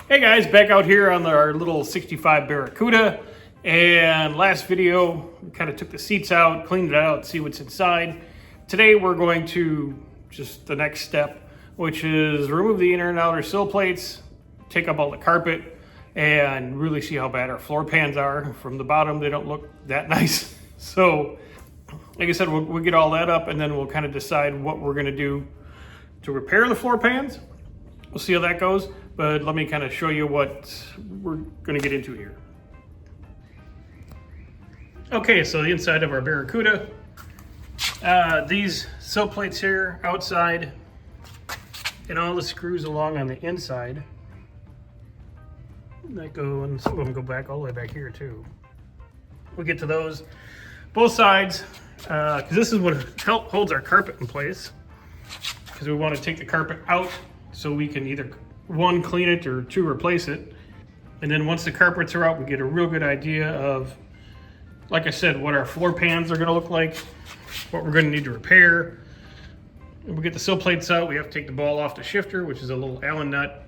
Hey guys, back out here on our little 65 Barracuda, and last video we kind of took the seats out, cleaned it out, see what's inside. Today we're going to just the next step, which is remove the inner and outer sill plates, take up all the carpet, and really see how bad our floor pans are. From the bottom they don't look that nice. So like I said, we'll get all that up and then we'll kind of decide what we're going to do to repair the floor pans. We'll see how that goes, but let me kind of show you what we're going to get into here. Okay, so the inside of our Barracuda. These sill plates here outside and all the screws along on the inside that go, and some of them go back all the way back here too. We'll get to those. Both sides, because this is what holds our carpet in place, because we want to take the carpet out so we can either, one, clean it, or two, replace it. And then once the carpets are out, we get a real good idea of, like I said, what our floor pans are going to look like, what we're going to need to repair. And we get the sill plates out, we have to take the ball off the shifter, which is a little Allen nut.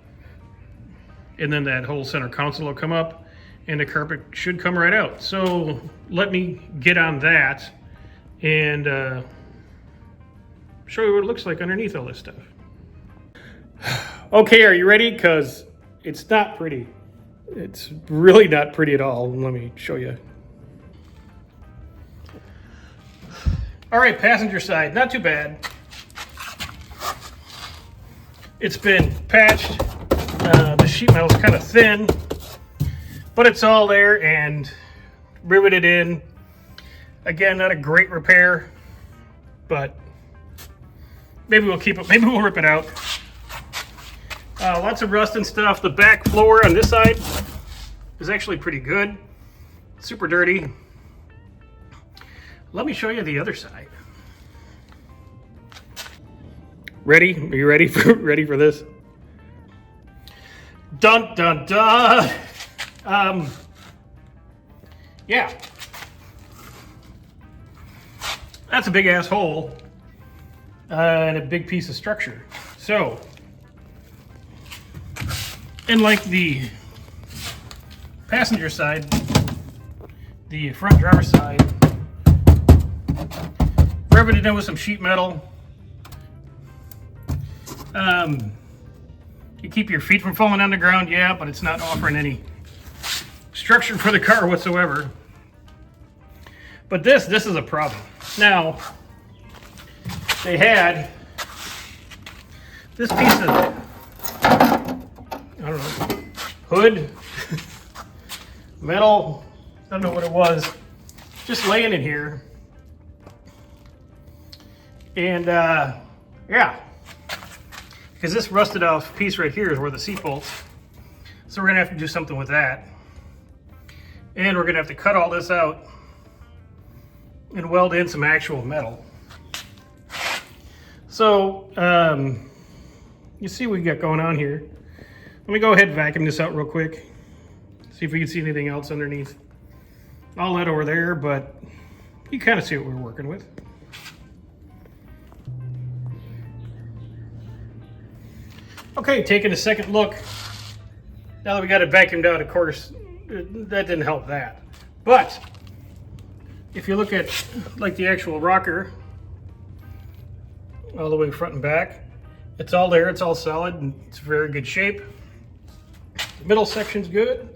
And then that whole center console will come up and the carpet should come right out. So let me get on that and show you what it looks like underneath all this stuff. Okay, are you ready? Because it's not pretty. It's really not pretty at all. Let me show you. All right, passenger side, not too bad. It's been patched. The sheet metal is kind of thin, but it's all there and riveted in. Again, not a great repair, but maybe we'll keep it, maybe we'll rip it out. Lots of rust and stuff. The back floor on this side is actually pretty good. Super dirty. Let me show you the other side. Ready? Are you ready for this? Dun dun dun. Yeah. That's a big ass hole and a big piece of structure. So, and like the passenger side, the front driver's side, riveted in with some sheet metal. You keep your feet from falling on the ground, yeah, but it's not offering any structure for the car whatsoever. But this is a problem. Now, they had this piece of, I don't know, hood, metal, I don't know what it was, just laying in here. And yeah, because this rusted off piece right here is where the seat bolts. So we're gonna have to do something with that. And we're gonna have to cut all this out and weld in some actual metal. So, you see what we got going on here. Let me go ahead and vacuum this out real quick. See if we can see anything else underneath. All that over there, but you kind of see what we're working with. Okay, taking a second look. Now that we got it vacuumed out, of course, that didn't help that. But if you look at like the actual rocker, all the way front and back, it's all there, it's all solid, and it's very good shape. The middle section's good.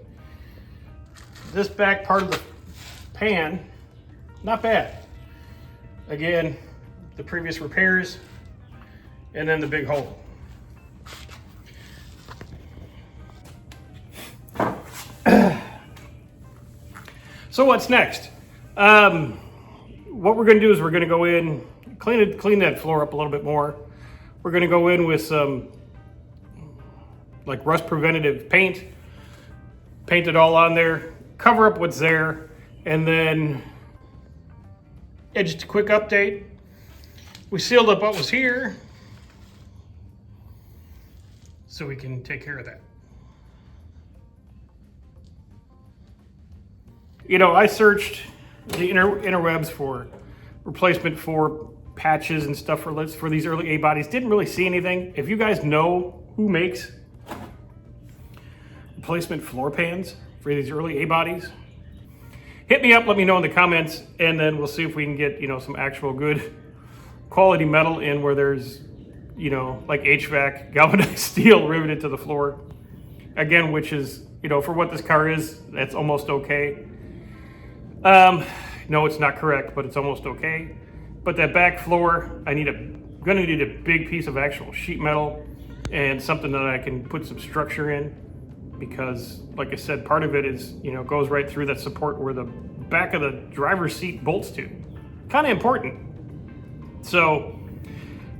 This back part of the pan, not bad. Again, the previous repairs, and then the big hole. So what's next? What we're going to do is we're going to go in, clean that floor up a little bit more. We're going to go in with some like rust preventative paint, paint it all on there, cover up what's there, and then just a quick update. We sealed up what was here so we can take care of that. You know, I searched the interwebs for replacement for patches and stuff for these early A bodies. Didn't really see anything. If you guys know who makes replacement floor pans for these early A bodies, hit me up, let me know in the comments, and then we'll see if we can get, you know, some actual good quality metal in where there's, you know, like HVAC, galvanized steel riveted to the floor. Again, which is, you know, for what this car is, that's almost okay. No, it's not correct, but it's almost okay. But that back floor, gonna need a big piece of actual sheet metal and something that I can put some structure in, because like I said, part of it is, you know, goes right through that support where the back of the driver's seat bolts to. Kind of important. So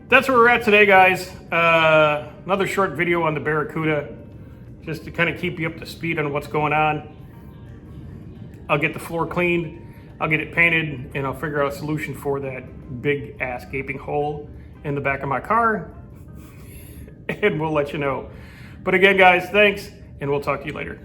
that's where we're at today, guys. Another short video on the Barracuda, just to kind of keep you up to speed on what's going on. I'll get the floor cleaned, I'll get it painted, and I'll figure out a solution for that big ass gaping hole in the back of my car, and we'll let you know. But again, guys, thanks, and we'll talk to you later.